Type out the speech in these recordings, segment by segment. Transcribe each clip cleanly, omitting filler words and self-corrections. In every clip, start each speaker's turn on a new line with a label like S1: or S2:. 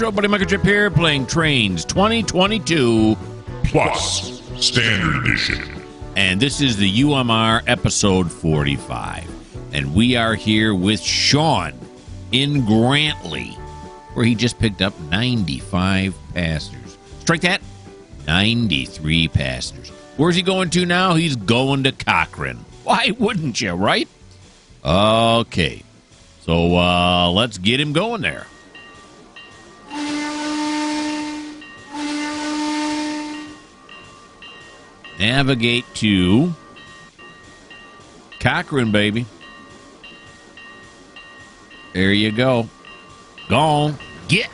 S1: Show. Buddy Mikerowchip here, playing Trainz 2022
S2: Plus Standard Edition.
S1: And this is the UMR episode 45. And we are here with Sean in Grantley, where he just picked up 95 passengers. Strike that, 93 passengers. Where's he going to now? He's going to Cochrane. Why wouldn't you, right? Okay, so let's get him going there. Navigate to Cochrane, baby. There you go. Gone. Get.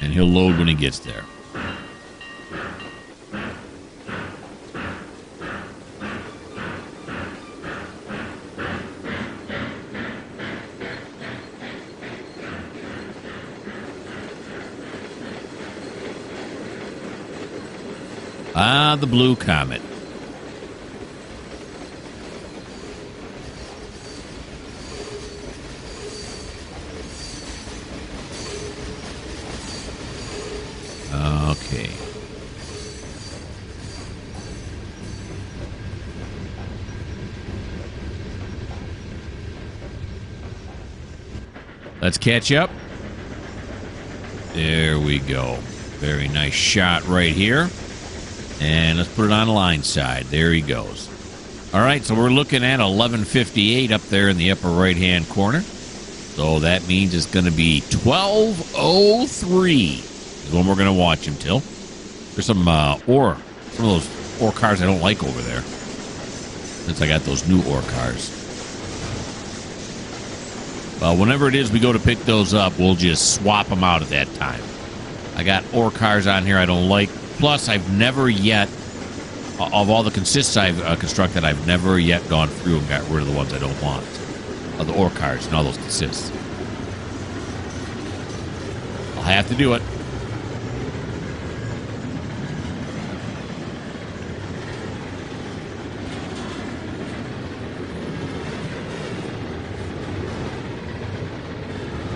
S1: And he'll load when he gets there. Ah, the Blue Comet. Okay. Let's catch up. There we go. Very nice shot right here. And let's put it on the line side. There he goes. All right, so we're looking at 11:58 up there in the upper right-hand corner. So that means it's going to be 12:03 is when we're going to watch him till. There's some of those ore cars I don't like over there, since I got those new ore cars. Well, whenever it is we go to pick those up, we'll just swap them out at that time. I got ore cars on here I don't like. Plus, I've never yet, of all the consists I've constructed, I've never yet gone through and got rid of the ones I don't want. Of the ore cars and all those consists. I'll have to do it.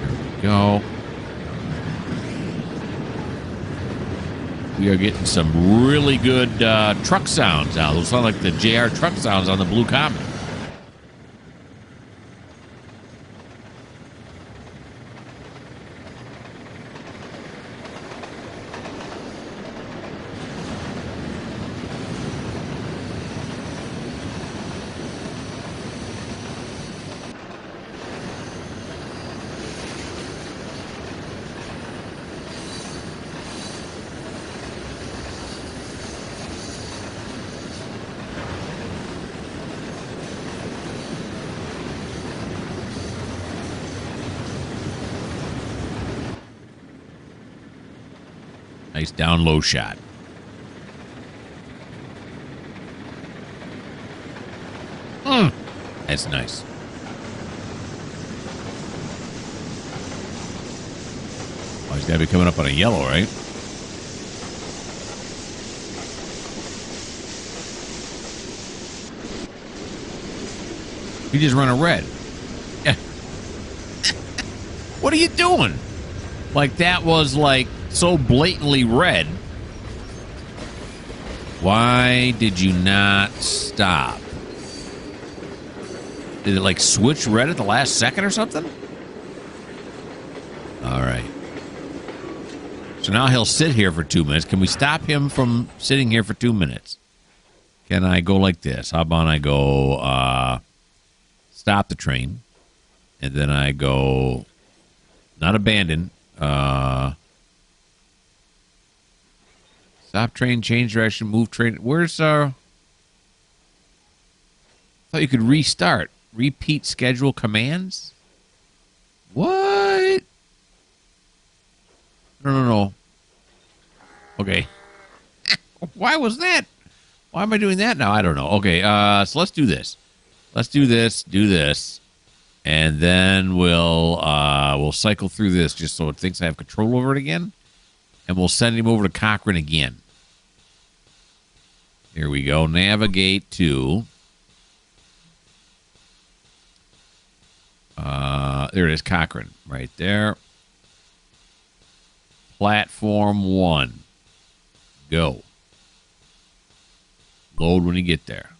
S1: There we go. We are getting some really good truck sounds now. Those sound like the JR truck sounds on the Blue Comet. Nice down low shot. That's nice. Oh, he's got to be coming up on a yellow, right? He just run a red. Yeah. What are you doing? Like, that was like so blatantly red. Why did you not stop? Did it like switch red at the last second or something? All right. So now he'll sit here for 2 minutes. Can we stop him from sitting here for 2 minutes? Can I go like this? How about I go stop the train, and then I go not abandon. Stop train, change direction, move train. Where's I thought you could restart. Repeat schedule commands? What? No. Okay. Why was that? Why am I doing that now? I don't know. Okay, so let's do this. Let's do this, and then we'll cycle through this just so it thinks I have control over it again, and we'll send him over to Cochrane again. Here we go. Navigate to. There it is, Cochrane, right there. Platform 1. Go. Load when you get there.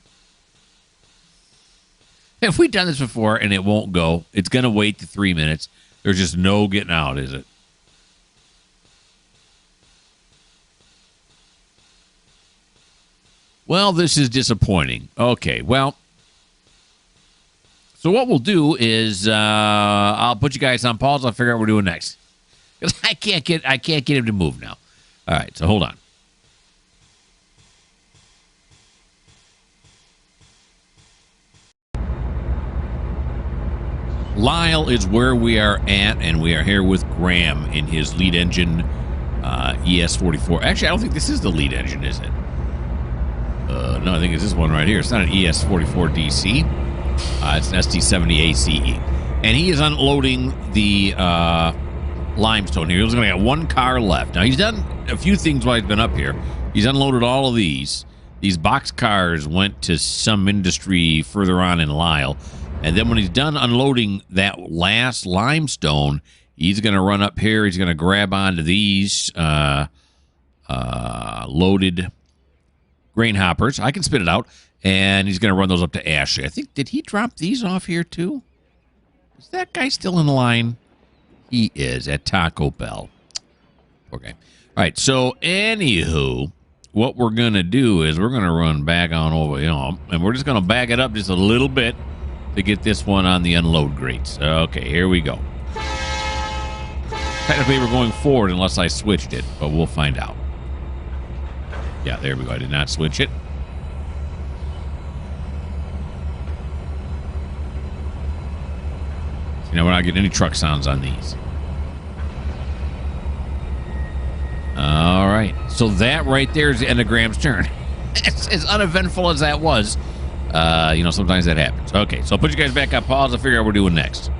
S1: Have we done this before and it won't go? It's going to wait the 3 minutes. There's just no getting out, is it? Well, this is disappointing. Okay, well, so what we'll do is I'll put you guys on pause. I'll figure out what we're doing next because I can't get him to move now. All right, so hold on. Lyle is where we are at, and we are here with Graham in his lead engine ES44. Actually, I don't think this is the lead engine, is it? No, I think it's this one right here. It's not an ES44 DC. It's an SD70 ACE. And he is unloading the limestone here. He's only got one car left. Now, he's done a few things while he's been up here. He's unloaded all of these. These box cars went to some industry further on in Lyle. And then when he's done unloading that last limestone, he's going to run up here. He's going to grab onto these loaded grain hoppers. I can spit it out. And he's going to run those up to Ashley. I think, did he drop these off here too? Is that guy still in line? He is at Taco Bell. Okay. All right. So, anywho, what we're going to do is we're going to run back on over, and we're just going to back it up just a little bit to get this one on the unload grates. Okay, here we go. Technically, we're going forward unless I switched it, but we'll find out. Yeah, there we go. I did not switch it. You know, we're not getting any truck sounds on these. All right. So that right there is the end of Graham's turn. As uneventful as that was, sometimes that happens. Okay, so I'll put you guys back on pause. I'll figure out what we're doing next.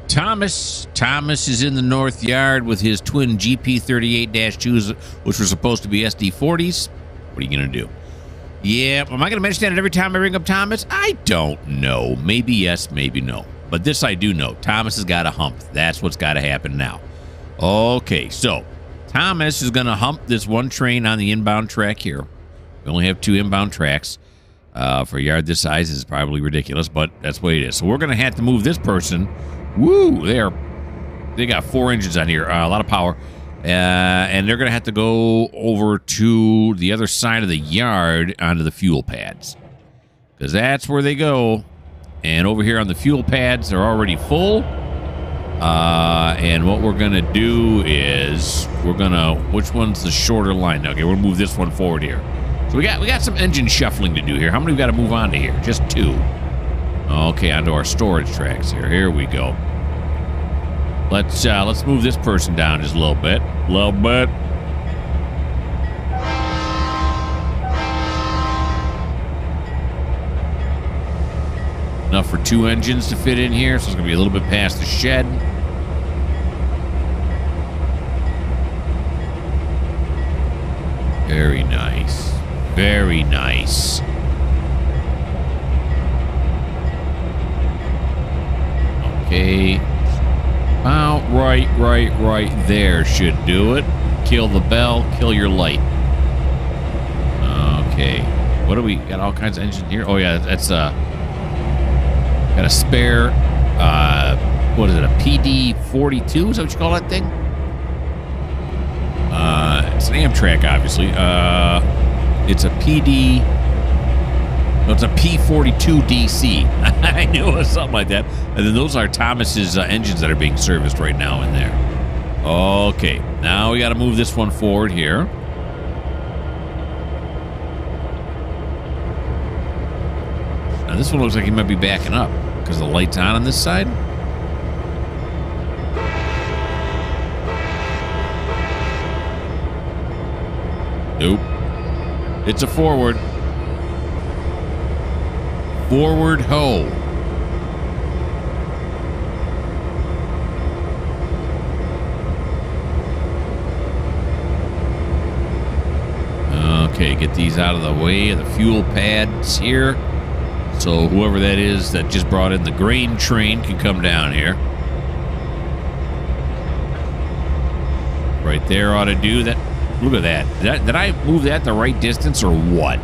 S1: Thomas is in the north yard with his twin GP38-2s, which were supposed to be SD40s. What are you going to do? Yeah, am I going to mention that every time I bring up Thomas? I don't know. Maybe yes, maybe no. But this I do know. Thomas has got a hump. That's what's got to happen now. Okay, so Thomas is going to hump this one train on the inbound track here. We only have 2 inbound tracks. For a yard this size is probably ridiculous, but that's what it is. So we're going to have to move this person. Woo! They got 4 engines on here. A lot of power. And they're going to have to go over to the other side of the yard onto the fuel pads. Because that's where they go. And over here on the fuel pads, they're already full. And what we're going to do is which one's the shorter line? Okay, we'll move this one forward here. So we got some engine shuffling to do here. How many we got to move on to here? Just 2. Okay, onto our storage tracks here. Here we go. Let's move this person down just a little bit. Enough for 2 engines to fit in here, so it's going to be a little bit past the shed. Very nice. Very nice. Okay. About right there should do it. Kill the bell, kill your light. Okay. What do we got? All kinds of engines here. Oh yeah, that's got a spare. What is it? A PD42? Is that what you call that thing? It's an Amtrak, obviously. It's a PD. No, it's a P42 DC. I knew it was something like that. And then those are Thomas's engines that are being serviced right now in there. Okay, now we got to move this one forward here. Now this one looks like he might be backing up because the light's on this side. Nope. It's a forward. Forward ho. Okay, get these out of the way of the fuel pads here. So whoever that is that just brought in the grain train can come down here. Right there ought to do that. Look at that. Did I move that the right distance or what?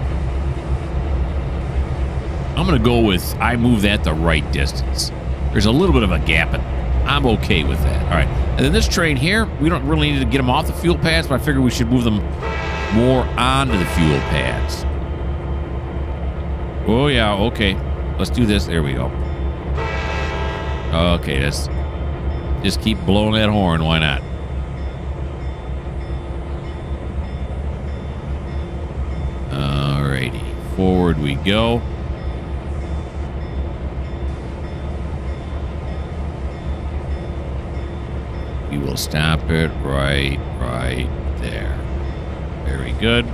S1: I'm going to go with I move that the right distance. There's a little bit of a gap, and I'm okay with that. All right. And then this train here, we don't really need to get them off the fuel pads, but I figure we should move them more onto the fuel pads. Oh, yeah. Okay. Let's do this. There we go. Okay. Let's just keep blowing that horn. Why not? Alrighty. Forward we go. We will stop it right there. Very good.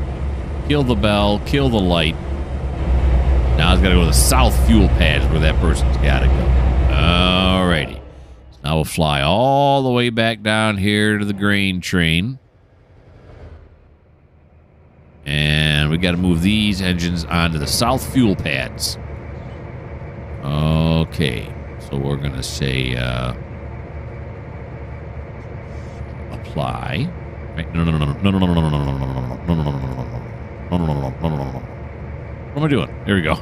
S1: Kill the bell. Kill the light. Now it's got to go to the south fuel pads where that person's got to go. Alrighty. So now we'll fly all the way back down here to the grain train. And we got to move these engines onto the south fuel pads. Okay. So we're going to say apply. Right? No. What am I doing? There we go.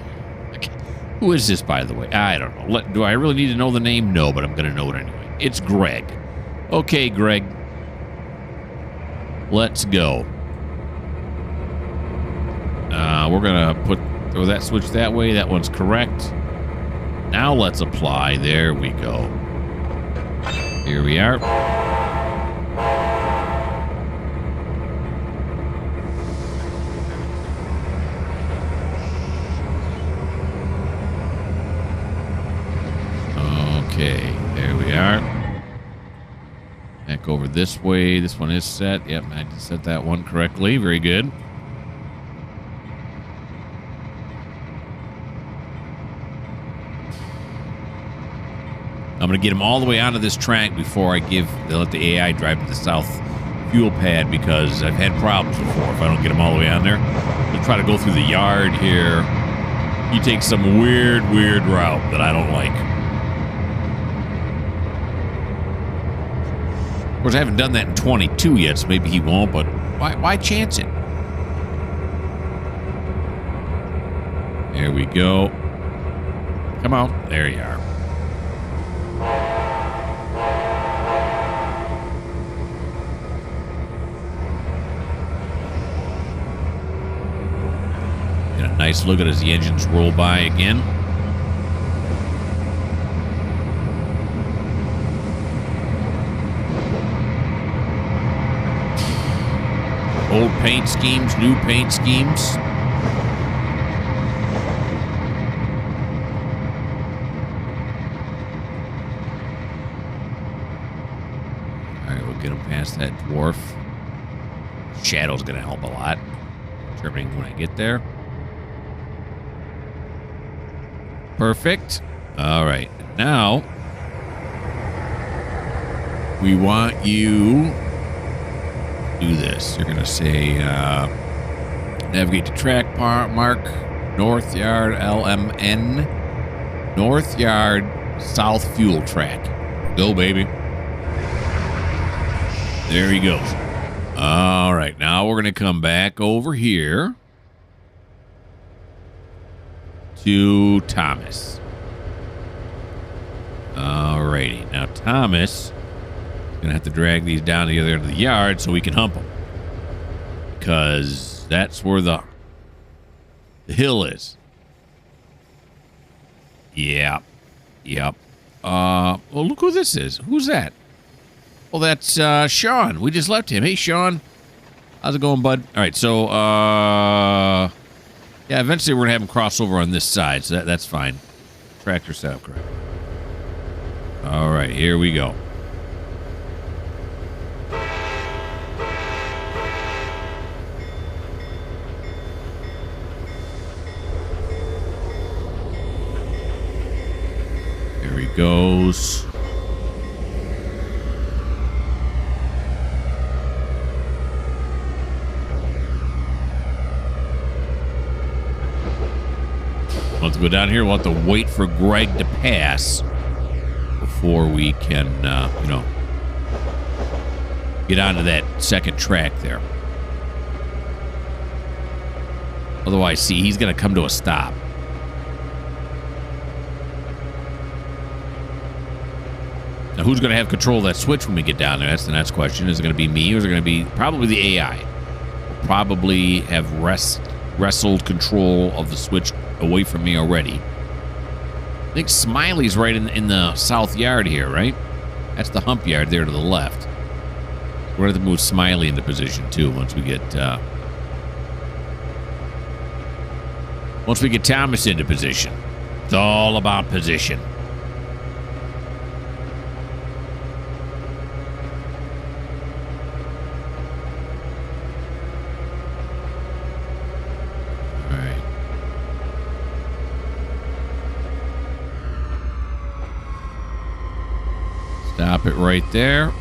S1: Okay. Who is this, by the way? I don't know. Do I really need to know the name? No, but I'm going to know it anyway. It's Greg. Okay, Greg. Let's go. We're going to throw that switch that way. That one's correct. Now let's apply. There we go. Here we are. Okay, there we are. Back over this way. This one is set. Yep, I just set that one correctly. Very good. I'm going to get them all the way onto this track before I let the AI drive to the south fuel pad, because I've had problems before if I don't get them all the way on there. We'll try to go through the yard here. He takes some weird route that I don't like. Of course, I haven't done that in 22 yet, so maybe he won't, but why chance it? There we go. Come on. There you are. Get a nice look at as the engines roll by again. Old paint schemes, new paint schemes. All right, we'll get him past that dwarf. Shadow's going to help a lot. Determining when I get there. Perfect. All right, now we want you do this. You're going to say navigate to track mark north yard LMN north yard south fuel track. Go, baby. There he goes. All right, now we're going to come back over here to Thomas. All righty. Now Thomas gonna have to drag these down to the other end of the yard so we can hump them, because that's where the hill is. Yep. Well, look who this is. Who's that? Well, that's Sean. We just left him. Hey, Sean, how's it going, bud? All right, so yeah, eventually we're gonna have him cross over on this side, so that's fine. Tractor setup correct. All right, here we go. There he goes. have to go down here. We'll have to wait for Greg to pass before we can, you know, get onto that second track there. Otherwise, see, he's going to come to a stop. Now, who's going to have control of that switch when we get down there? That's the next question. Is it going to be me, or is it going to be probably the AI? We'll probably have wrestled control of the switch away from me already. I think Smiley's right in the south yard here, right? That's the hump yard there to the left. We're going to have to move Smiley into position, too, once we get Thomas into position. It's all about position. Stop it right there.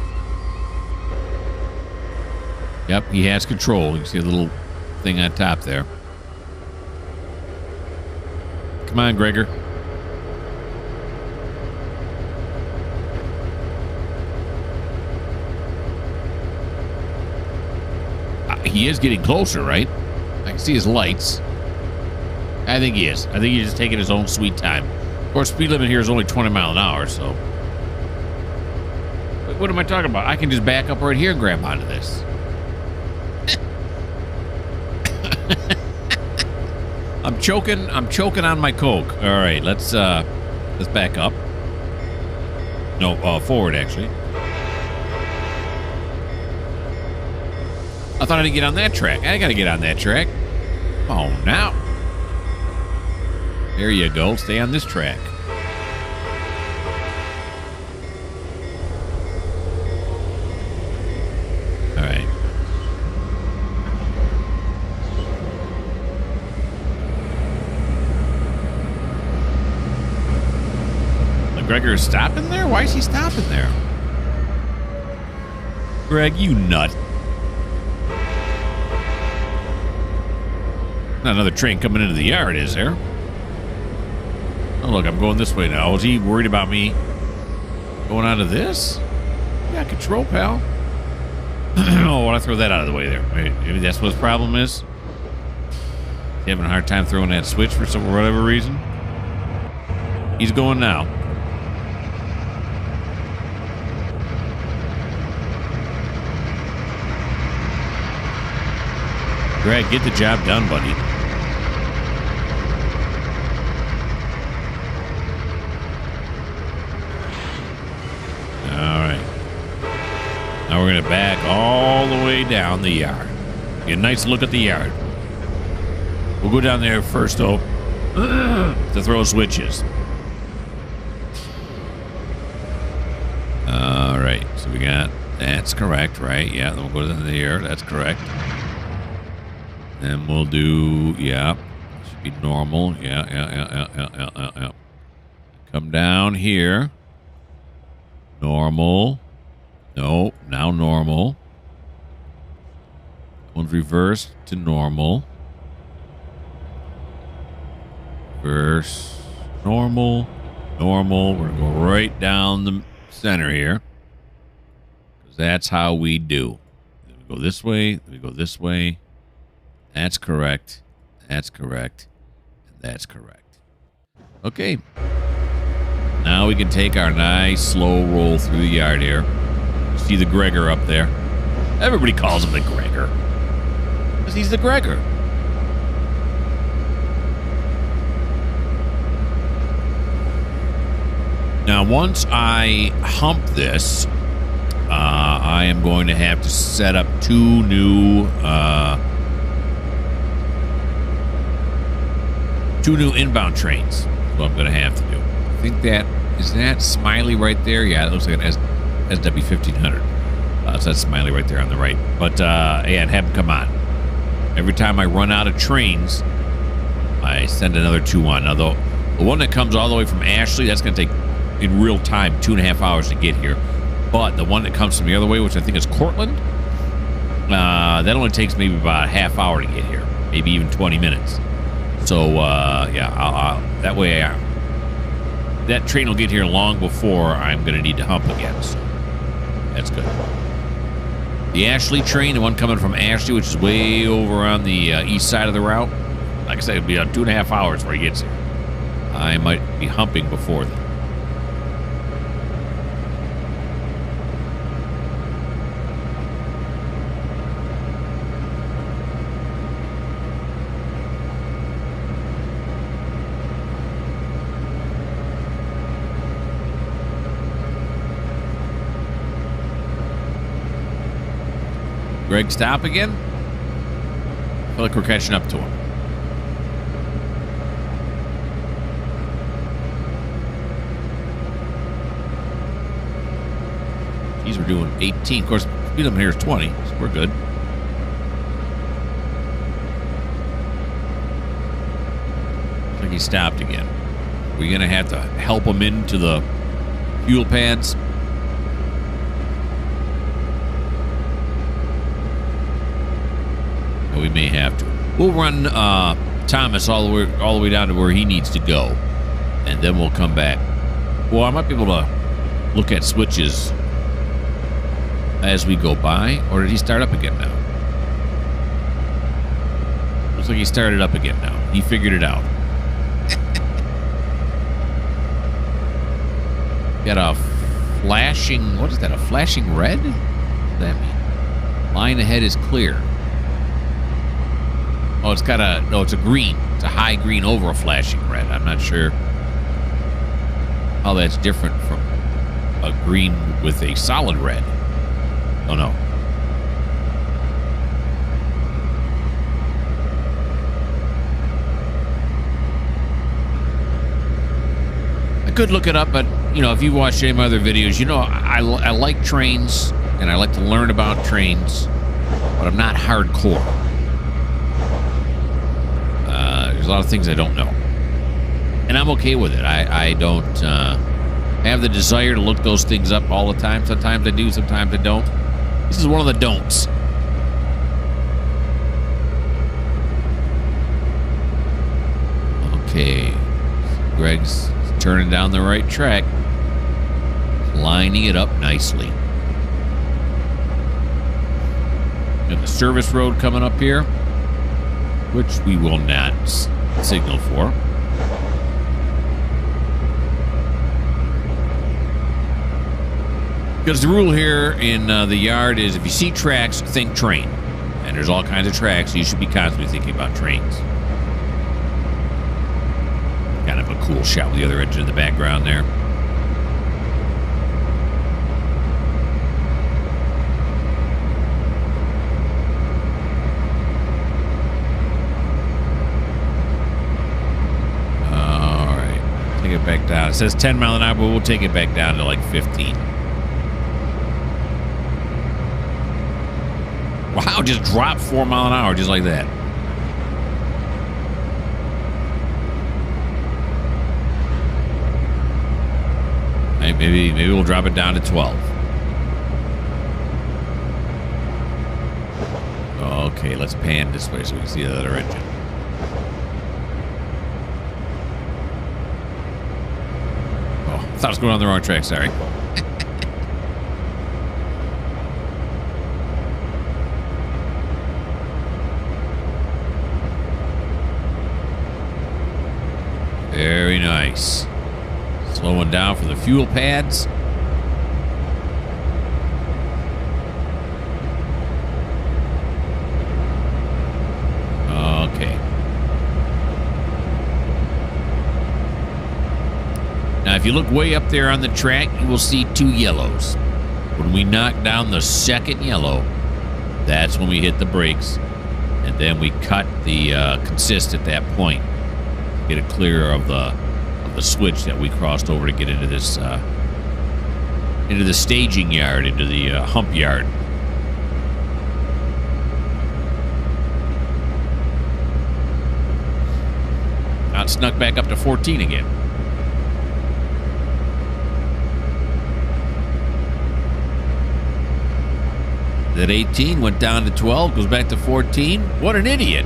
S1: Yep, he has control. You can see a little thing on top there. Come on, Gregor. He is getting closer, right? I can see his lights. I think he is. I think he's just taking his own sweet time. Of course, speed limit here is only 20 miles an hour, so... What am I talking about? I can just back up right here and grab onto this. I'm choking on my Coke. All right, let's back up. No, forward actually. I thought I didn't get on that track. I gotta get on that track. Oh, now. There you go. Stay on this track. Gregor is stopping there? Why is he stopping there? Greg, you nut. Not another train coming into the yard, is there? Oh, look, I'm going this way now. Is he worried about me going onto this? You got control, pal. Oh, why I throw that out of the way there? Maybe that's what his problem is? He's having a hard time throwing that switch for whatever reason? He's going now. Greg, get the job done, buddy. All right. Now we're going to back all the way down the yard. Get a nice look at the yard. We'll go down there first, though, to throw switches. All right. So we got... That's correct, right? Yeah, then we'll go down here. That's correct. Then we'll do, yeah, should be normal. Yeah. Come down here. Normal. No, now normal. One's reversed to normal. Reverse. Normal. Normal. We're going to go right down the center here. Because that's how we do. Then we go this way. Then we go this way. That's correct. That's correct. And that's correct. Okay. Now we can take our nice slow roll through the yard here. See the Gregor up there. Everybody calls him the Gregor. Because he's the Gregor. Now, once I hump this, I am going to have to set up two new inbound trains. That's what I'm going to have to do. I think is that Smiley right there? Yeah, it looks like an SW1500. So that's Smiley right there on the right. But, yeah, and have them come on. Every time I run out of trains, I send another two on. Now, the one that comes all the way from Ashley, that's going to take, in real time, 2.5 hours to get here. But the one that comes from the other way, which I think is Cortland, that only takes maybe about a half hour to get here. Maybe even 20 minutes. So, yeah, that way that train will get here long before I'm going to need to hump again. So that's good. The Ashley train, the one coming from Ashley, which is way over on the east side of the route, like I said, it'll be about 2.5 hours before he gets here. I might be humping before then. Greg stop again? I feel like we're catching up to him. Geez, we're doing 18. Of course, speed limit here is 20, so we're good. Looks like he stopped again. We're going to have to help him into the fuel pads. We may have to. We'll run Thomas all the way down to where he needs to go, and then we'll come back. Well, I might be able to look at switches as we go by, or did he start up again now? Looks like he started up again now. He figured it out. Got a flashing, what is that, a flashing red? What does that mean? Line ahead is clear. Oh, it's got a, no, it's a green. It's a high green over a flashing red. I'm not sure how that's different from a green with a solid red. Oh, no. I could look it up, but, you know, if you watch any of my other videos, you know, I like Trainz, and I like to learn about Trainz, but I'm not hardcore. There's a lot of things I don't know, and I'm okay with it. I don't have the desire to look those things up all the time. Sometimes I do, sometimes I don't. This is one of the don'ts. Okay, Greg's turning down the right track, lining it up nicely. Got the service road coming up here, which we will not signal for. Because the rule here in the yard is if you see tracks, think train. And there's all kinds of tracks, so you should be constantly thinking about trains. Kind of a cool shot with the other engine in the background there. Back down. It says 10 mile an hour, but we'll take it back down to like 15. Wow, just dropped 4 mile an hour just like that. Maybe we'll drop it down to 12. Okay, let's pan this way so we can see the other engine. I thought I was going on the wrong track, sorry. Very nice. Slowing down for the fuel pads. Okay. Now, if you look way up there on the track, you will see 2 yellows. When we knock down the second yellow, that's when we hit the brakes, and then we cut the consist at that point. Get it clear of the switch that we crossed over to get into this into the staging yard, into the hump yard. Now it snuck back up to 14 again. That 18 went down to 12, goes back to 14. What an idiot.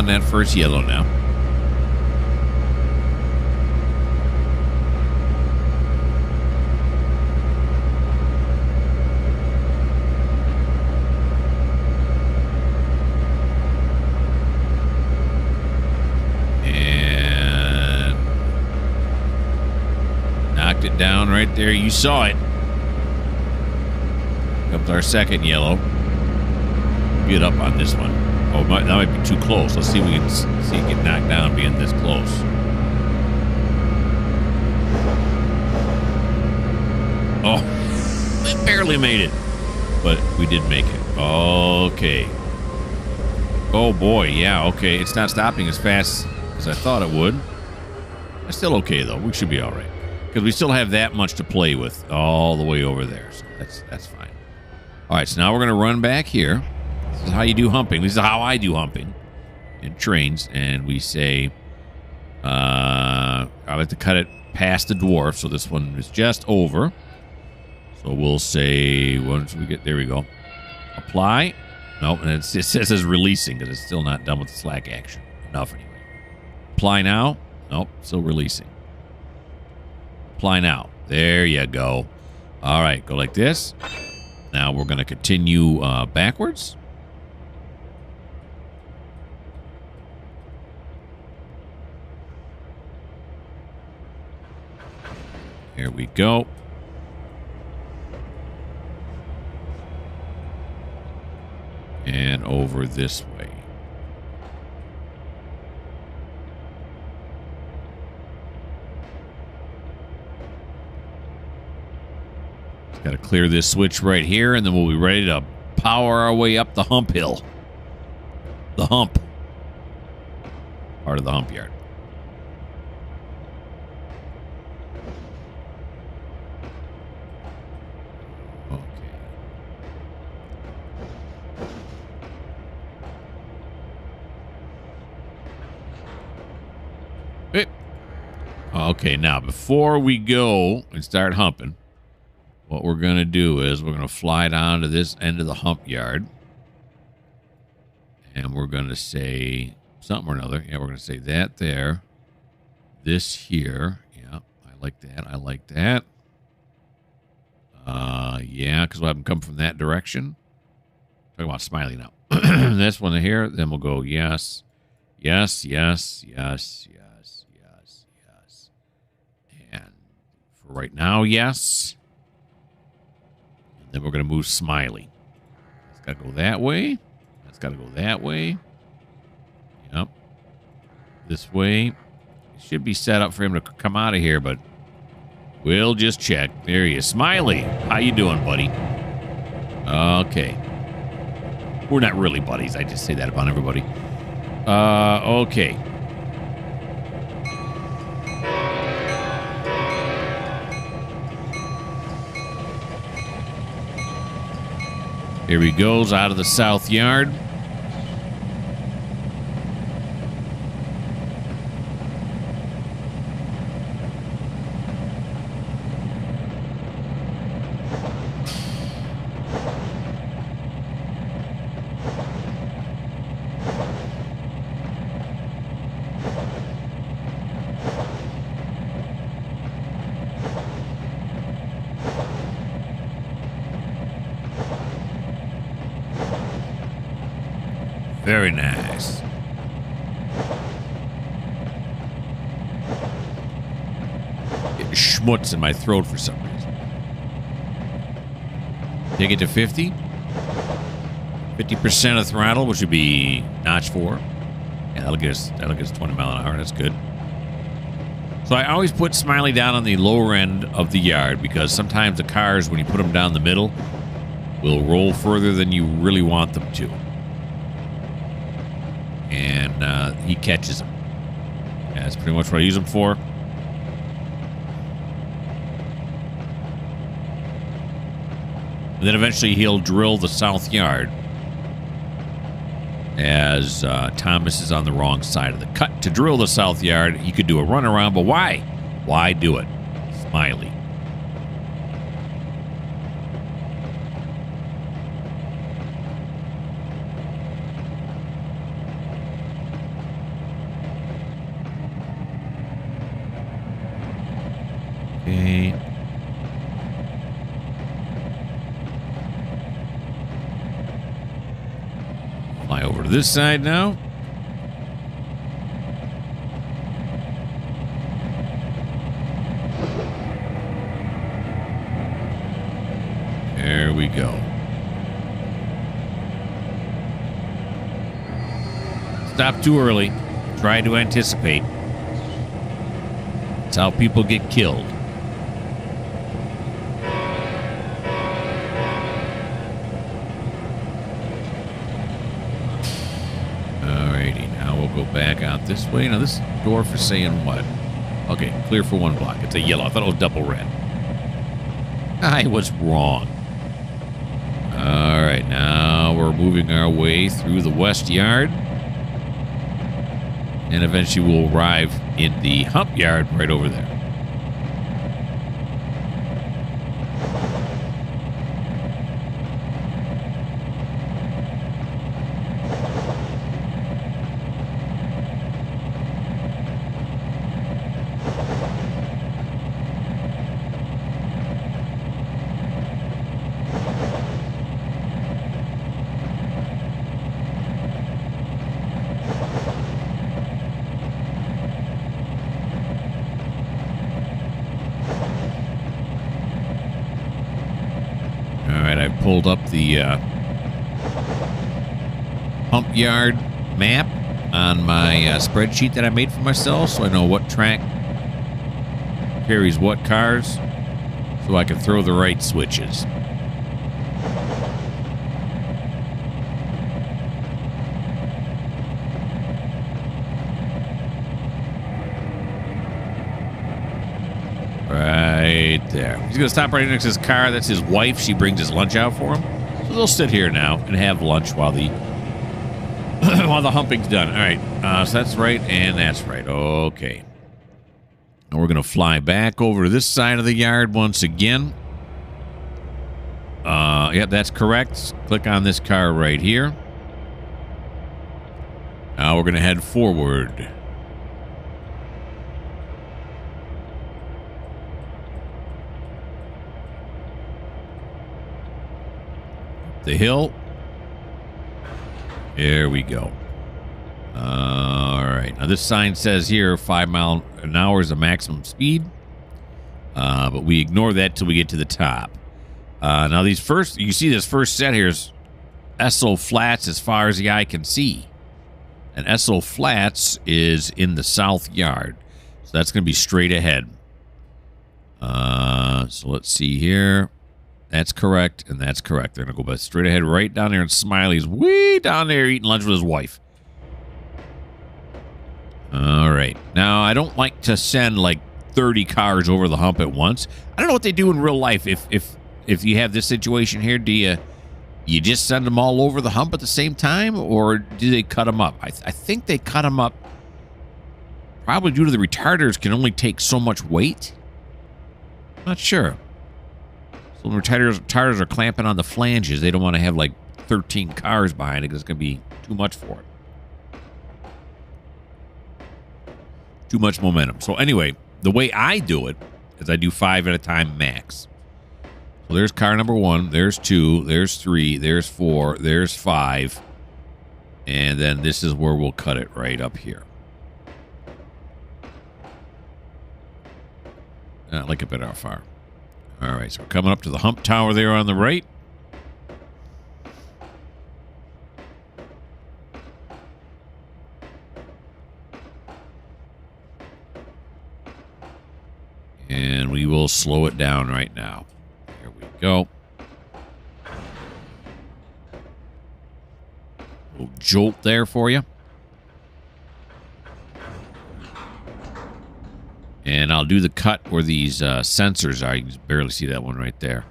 S1: on that first yellow now. And knocked it down right there. You saw it. Comes our second yellow. Get up on this one. Oh, that might be too close. Let's see if we can see it get knocked down being this close. Oh, we barely made it. But we did make it. Okay. Oh, boy. Yeah, okay. It's not stopping as fast as I thought it would. It's still okay, though. We should be all right. Because we still have that much to play with all the way over there. So that's fine. All right, so now we're going to run back here. This is how you do humping. This is how I do humping in Trainz. And we say, I like to cut it past the dwarf. So this one is just over. So we'll say, once we get, there we go. Apply. Nope, and it says releasing because it's still not done with the slack action. Enough anyway. Apply now. Nope, still releasing. Apply now. There you go. All right, go like this. Now we're going to continue backwards. Here we go. And over this way. Got to clear this switch right here, and then we'll be ready to power our way up the hump hill. The hump. Part of the hump yard. Okay. Okay, now before we go and start humping, what we're going to do is we're going to fly down to this end of the hump yard. And we're going to say something or another. Yeah, we're going to say that there. This here. Yeah, I like that. I like that. Yeah, because we'll have them come from that direction. Talking about Smiley now. This one here. Then we'll go yes. Yes, yes, yes, yes, yes, yes. And for right now, yes. Then we're going to move Smiley. It's got to go that way. It's got to go that way. Yep. This way. It should be set up for him to come out of here, but we'll just check. There he is. Smiley, how you doing, buddy? Okay. We're not really buddies. I just say that about everybody. Okay. Here he goes out of the south yard. Very nice. Getting schmutz in my throat for some reason. Take it to 50. 50% of throttle, which would be notch 4. Yeah, that'll get us 20 mile an hour. That's good. So I always put Smiley down on the lower end of the yard because sometimes the cars, when you put them down the middle, will roll further than you really want them to. And he catches them. Yeah, that's pretty much what I use them for. And then eventually he'll drill the south yard as Thomas is on the wrong side of the cut. To drill the south yard, he could do a runaround, but why? Why do it? Smiley. Okay. Fly over to this side now. There we go. Stop too early. Try to anticipate. That's how people get killed. Alrighty, now we'll go back out this way. Now this dwarf is saying what? Okay, clear for one block. It's a yellow. I thought it was double red. I was wrong. Alright, now we're moving our way through the west yard. And eventually we'll arrive in the hump yard right over there. Pulled up the hump yard map on my spreadsheet that I made for myself, so I know what track carries what cars, so I can throw the right switches. Right there. He's going to stop right next to his car. That's his wife. She brings his lunch out for him. So they'll sit here now and have lunch while the while the humping's done. All right. So that's right and that's right. Okay. And we're going to fly back over to this side of the yard once again. Yep, that's correct. Click on this car right here. Now we're going to head forward. The hill. There we go. All right. Now this sign says here 5 miles an hour is the maximum speed. But we ignore that till we get to the top. Now these first, you see this first set here is Esso Flats as far as the eye can see. And Esso Flats is in the south yard. So that's going to be straight ahead. So let's see here. That's correct, and that's correct. They're going to go straight ahead right down there, and Smiley's way down there eating lunch with his wife. All right. Now, I don't like to send, like, 30 cars over the hump at once. I don't know what they do in real life. If you have this situation here, do you just send them all over the hump at the same time, or do they cut them up? I think they cut them up probably due to the retarders can only take so much weight. Not sure. So when retarders are clamping on the flanges, they don't want to have like 13 cars behind it because it's going to be too much for it. Too much momentum. So anyway, the way I do it is I do 5 at a time max. So there's car number 1, there's 2, there's 3, there's 4, there's 5. And then this is where we'll cut it right up here. Like a bit how far. All right, so we're coming up to the hump tower there on the right. And we will slow it down right now. There we go. A little jolt there for you. And I'll do the cut where these sensors are. You can barely see that one right there.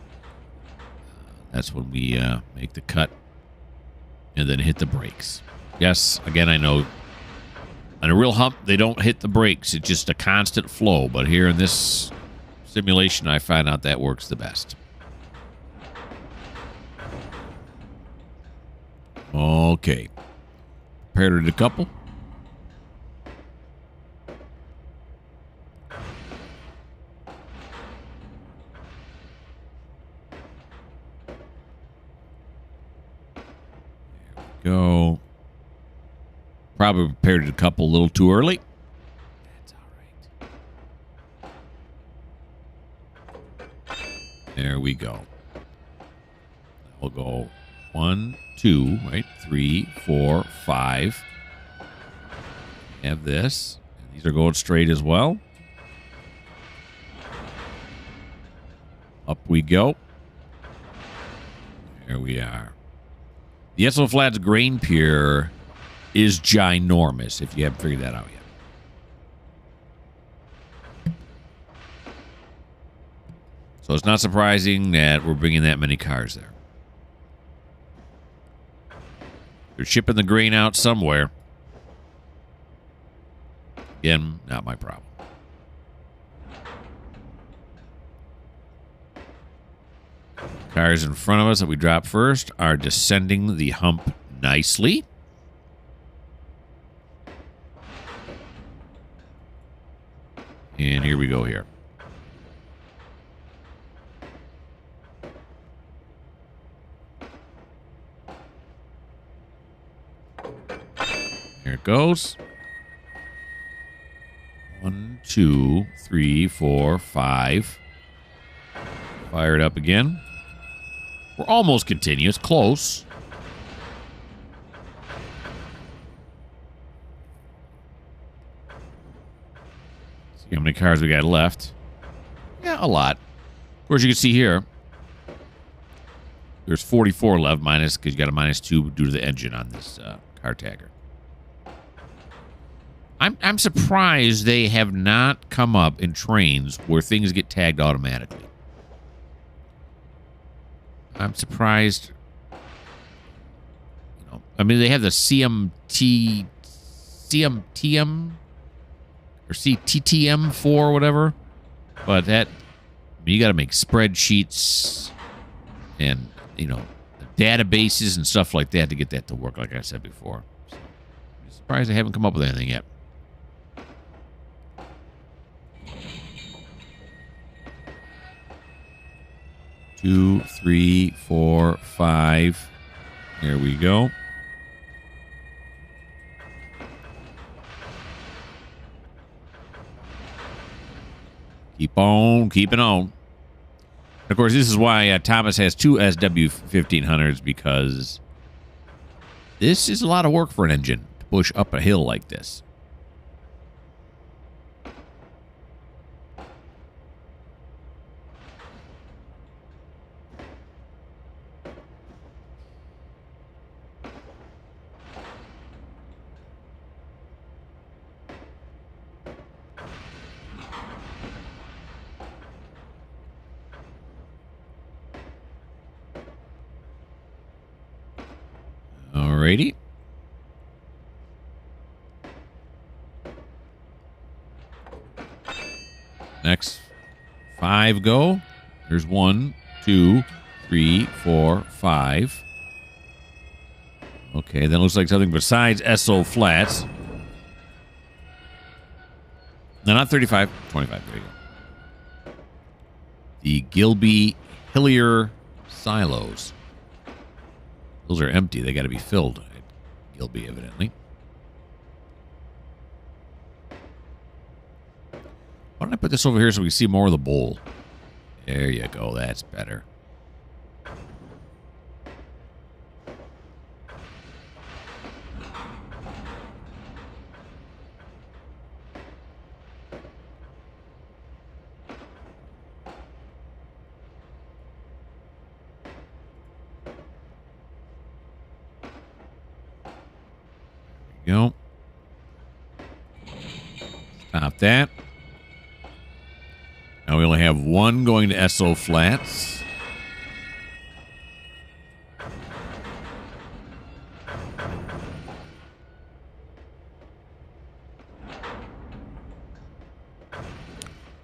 S1: That's when we make the cut and then hit the brakes. Yes, again, I know on a real hump, they don't hit the brakes. It's just a constant flow. But here in this simulation, I find out that works the best. Okay. Prepared to decouple. go. Probably prepared a couple a little too early. That's all right. There we go. We'll go 1, 2, right? 3, 4, 5. Have this. These are going straight as well. Up we go. There we are. The SO Flats grain pier is ginormous, if you haven't figured that out yet. So it's not surprising that we're bringing that many cars there. They're shipping the grain out somewhere. Again, not my problem. Cars in front of us that we drop first are descending the hump nicely. And here we go here. Here it goes. 1, 2, 3, 4, 5. Fire it up again. We're almost continuous. Close. See how many cars we got left. Yeah, a lot. Of course, you can see here, there's 44 left, minus, because you got a -2 due to the engine on this car tagger. I'm surprised they have not come up in Trainz where things get tagged automatically. I'm surprised. You know, I mean, they have the CMTM or CTTM4 or whatever, but that, I mean, you got to make spreadsheets and, you know, databases and stuff like that to get that to work, like I said before. So, I'm surprised they haven't come up with anything yet. Two, 3, 4, 5. There we go. Keep on keeping on. Of course, this is why Thomas has 2 SW1500s, because this is a lot of work for an engine to push up a hill like this. Alrighty. Next 5 go. There's 1, 2, 3, 4, 5. Okay, that looks like something besides SO Flats. No, not 35. 25. There you go. The Gilby Hillier silos. Those are empty. They got to be filled at Gilby, evidently. Why don't I put this over here so we can see more of the bowl? There you go. That's better. Go. Stop that. Now we only have 1 going to SO Flats.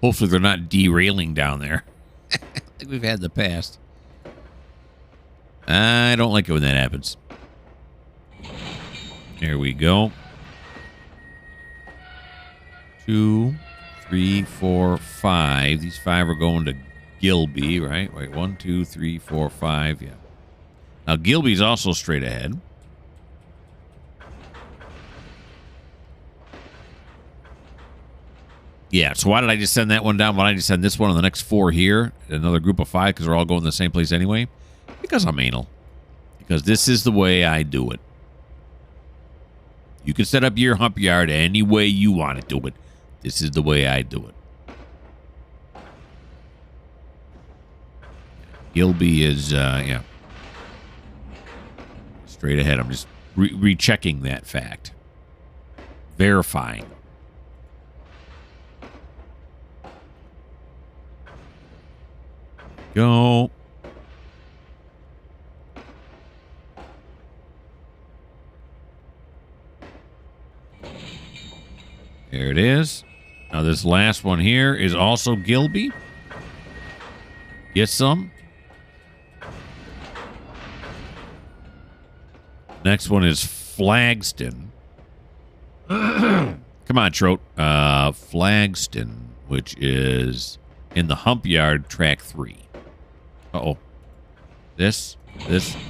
S1: Hopefully they're not derailing down there like we've had in the past. I don't like it when that happens. There we go. 2, 3, 4, 5. These 5 are going to Gilby, right? Wait, 1, 2, 3, 4, 5. Yeah. Now Gilby's also straight ahead. Yeah, so why did I just send that one down? Why did I just send this one on the next 4 here? Another group of 5 because they're all going to the same place anyway? Because I'm anal. Because this is the way I do it. You can set up your hump yard any way you want to do it. This is the way I do it. Gilby is, yeah. Straight ahead. I'm just rechecking that fact. Verifying. Go. There it is. Now this last one here is also Gilby. Get some. Next one is Flagston. Come on, Trout. Flagston, which is in the hump yard, track 3. Uh-oh. This,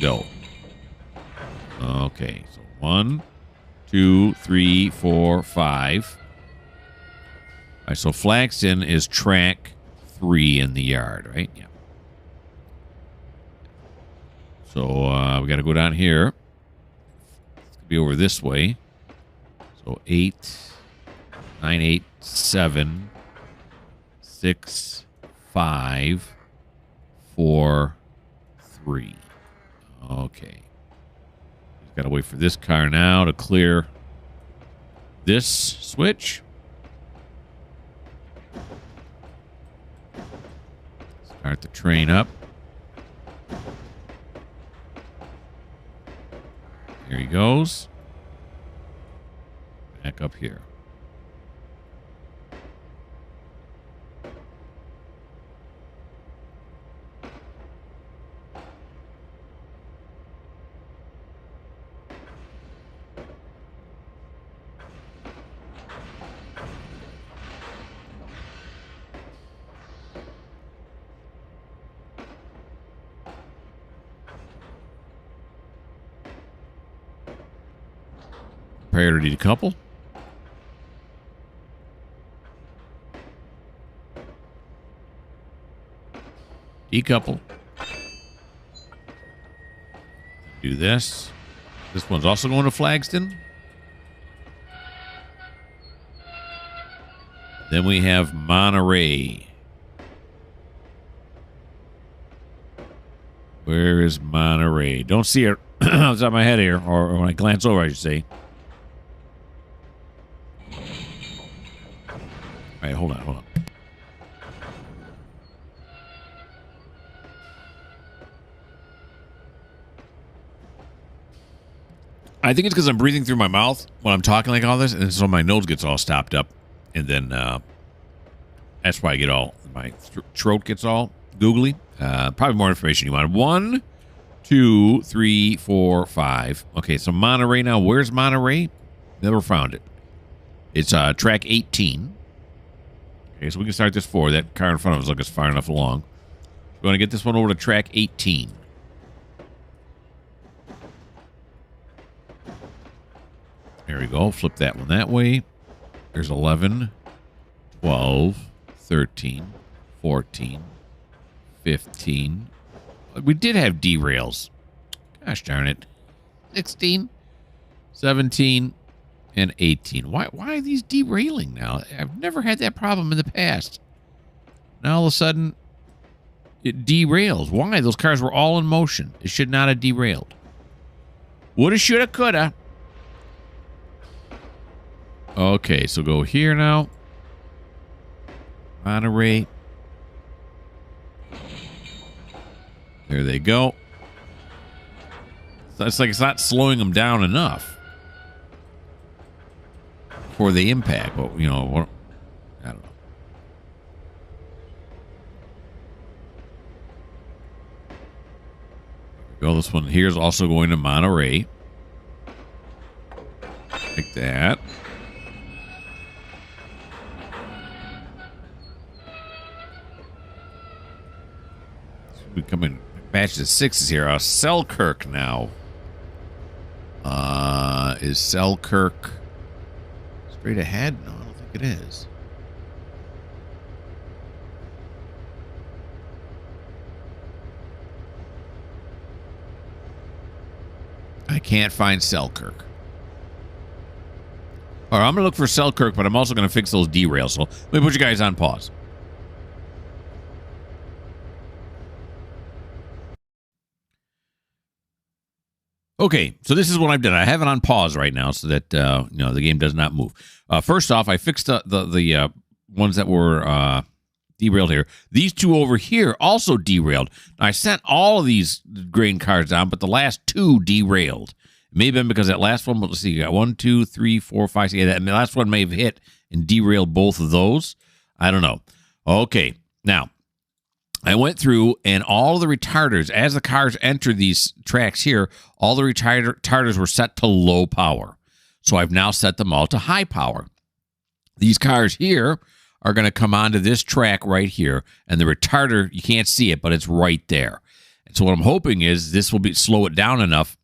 S1: go. Okay, so 1, 2, 3, 4, 5. All right, so Flagston is track 3 in the yard, right? Yeah. So we got to go down here. It's going to be over this way. So 8, 9, 8, 7, 6, 5, 4, 3. Okay. Got to wait for this car now to clear this switch. Start the train up. Here he goes. Back up here. Prepare to decouple. Decouple. Do this. This one's also going to Flagston. Then we have Monterey. Where is Monterey? Don't see it outside my head here, or when I glance over, I should say. All right, hold on. I think it's because I'm breathing through my mouth when I'm talking like all this, and so my nose gets all stopped up, and then that's why I get all my throat gets all googly. Probably more information you want. 1, 2, 3, 4, 5. Okay, so Monterey now. Where's Monterey? Never found it. It's track 18. Okay, so we can start this forward. That car in front of us looks far enough along. We want to get this one over to track 18. There we go. Flip that one that way. There's 11, 12, 13, 14, 15. We did have derails. Gosh darn it. 16, 17, and 18. Why are these derailing now? I've never had that problem in the past. Now all of a sudden, it derails. Why? Those cars were all in motion. It should not have derailed. Woulda, shoulda, coulda. Okay, so go here now. Monterey. There they go. So it's like it's not slowing them down enough for the impact. But, you know, I don't know. Well, this one here is also going to Monterey. Like that. We come in batches of 6s here. Selkirk now. Is Selkirk straight ahead? No, I don't think it is. I can't find Selkirk. All right, I'm going to look for Selkirk, but I'm also going to fix those derails. So let me put you guys on pause. Okay, so this is what I've done. I have it on pause right now so that the game does not move. First off, I fixed the ones that were derailed here. These two over here also derailed. Now, I sent all of these grain cars down, but the last two derailed. It may have been because that last one, let's see, you got 1, 2, 3, 4, 5, 6, yeah, that last one may have hit and derailed both of those. I don't know. Okay, now, I went through and all the retarders, as the cars entered these tracks here, all the retarders were set to low power. So I've now set them all to high power. These cars here are going to come onto this track right here, and the retarder, you can't see it, but it's right there. And so what I'm hoping is this will slow it down enough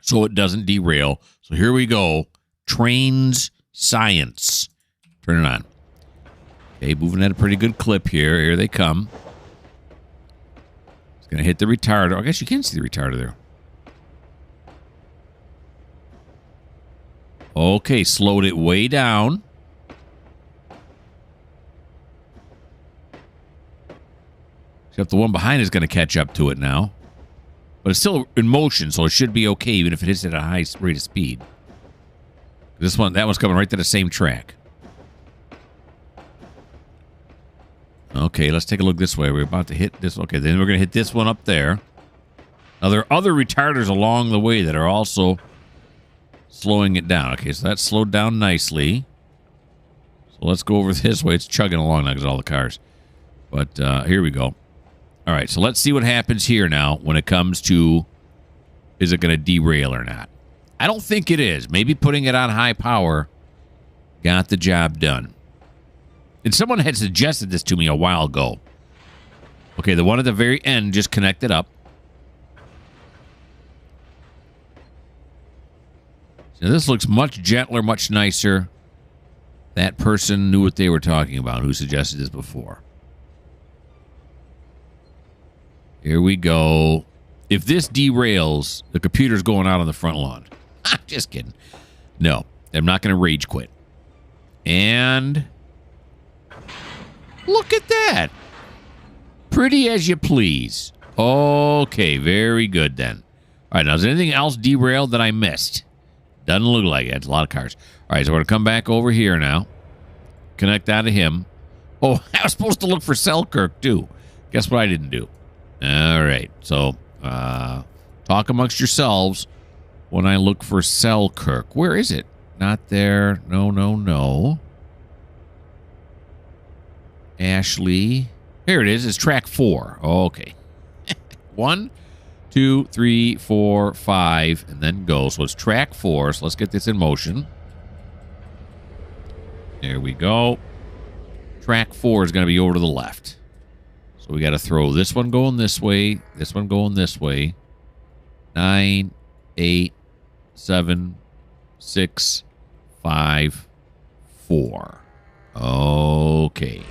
S1: so it doesn't derail. So here we go. Trainz science. Turn it on. Okay, moving at a pretty good clip here. Here they come. It's going to hit the retarder. I guess you can see the retarder there. Okay, slowed it way down. Except the one behind is going to catch up to it now. But it's still in motion, so it should be okay even if it hits at a high rate of speed. That one's coming right to the same track. Okay, let's take a look this way. We're about to hit this. Okay, then we're going to hit this one up there. Now, there are other retarders along the way that are also slowing it down. Okay, so that's slowed down nicely. So let's go over this way. It's chugging along now because all the cars. But here we go. All right, so let's see what happens here now when it comes to, is it going to derail or not? I don't think it is. Maybe putting it on high power got the job done. And someone had suggested this to me a while ago. Okay, the one at the very end just connected up. So this looks much gentler, much nicer. That person knew what they were talking about, who suggested this before. Here we go. If this derails, the computer's going out on the front lawn. I'm just kidding. No, I'm not going to rage quit. And look at that. Pretty as you please. Okay, very good then. All right, now is there anything else derailed that I missed? Doesn't look like it. It's a lot of cars. All right, so we're going to come back over here now. Connect that to him. Oh, I was supposed to look for Selkirk, too. Guess what I didn't do? All right, so talk amongst yourselves when I look for Selkirk. Where is it? Not there. No, no, no. Ashley. Here it is. It's track 4. Okay. 1, 2, 3, 4, 5, and then go. So it's track 4. So let's get this in motion. There we go. Track 4 is going to be over to the left. So we got to throw this one going this way, this one going this way. 9, 8, 7, 6, 5, 4. Okay.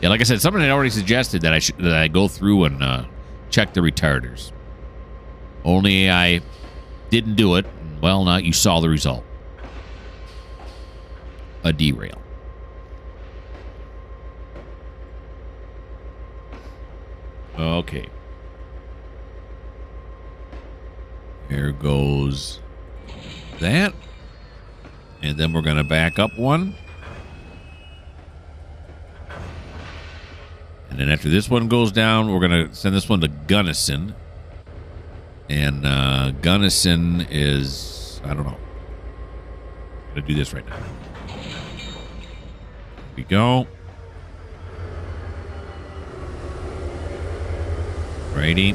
S1: Yeah, like I said, someone had already suggested that I go through and check the retarders. Only I didn't do it. Well, now you saw the result. A derail. Okay. There goes that. And then we're going to back up one. And then after this one goes down, we're going to send this one to Gunnison. And Gunnison is, I don't know. I'm going to do this right now. Here we go. Righty.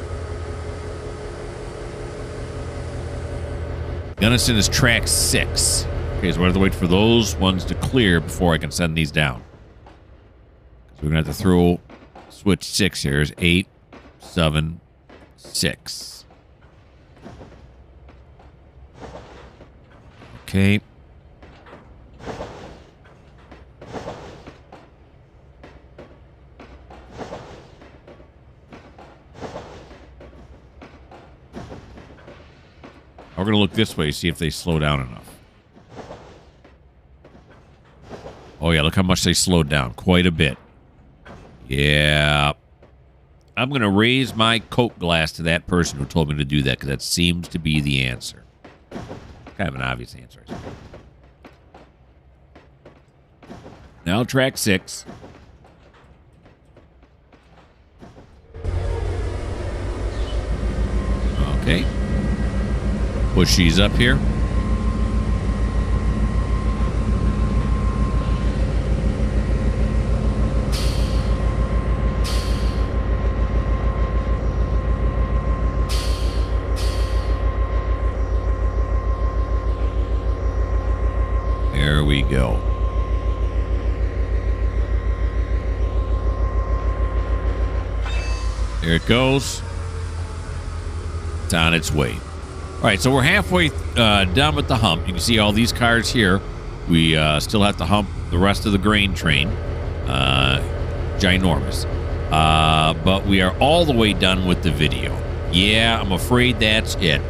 S1: Gunnison is track 6. Okay, so we have to wait for those ones to clear before I can send these down. So we're going to have to throw switch 6 here. Is 8, 7, 6. Okay. We're going to look this way, see if they slow down enough. Oh, yeah, look how much they slowed down. Quite a bit. Yeah. I'm going to raise my Coke glass to that person who told me to do that, because that seems to be the answer. Kind of an obvious answer. Now track 6. Okay. Push these up here. There we go. There it goes. It's on its way. All right, so we're halfway done with the hump. You can see all these cars here. We still have to hump the rest of the grain train. Ginormous. But we are all the way done with the video. Yeah, I'm afraid that's it.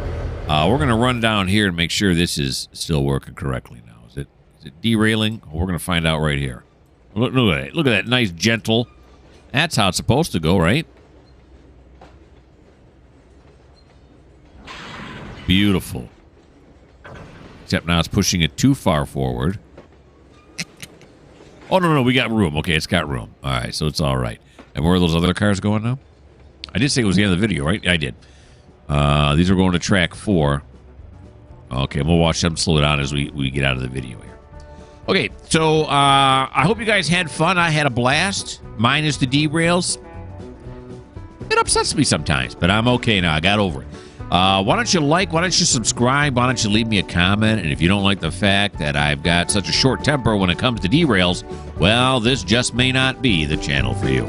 S1: We're going to run down here and make sure this is still working correctly now. Is it derailing? We're going to find out right here. Look at it. Look at that nice, gentle. That's how it's supposed to go, right? Beautiful. Except now it's pushing it too far forward. Oh, no, we got room. Okay, it's got room. All right, so it's all right. And where are those other cars going now? I did say it was the end of the video, right? I did. These are going to track 4. Okay, we'll watch them slow down as we get out of the video here. Okay, so I hope you guys had fun. I had a blast. Minus the derails. It upsets me sometimes, but I'm okay now. I got over it. Why don't you like, why don't you subscribe, why don't you leave me a comment? And if you don't like the fact that I've got such a short temper when it comes to derails, well, this just may not be the channel for you.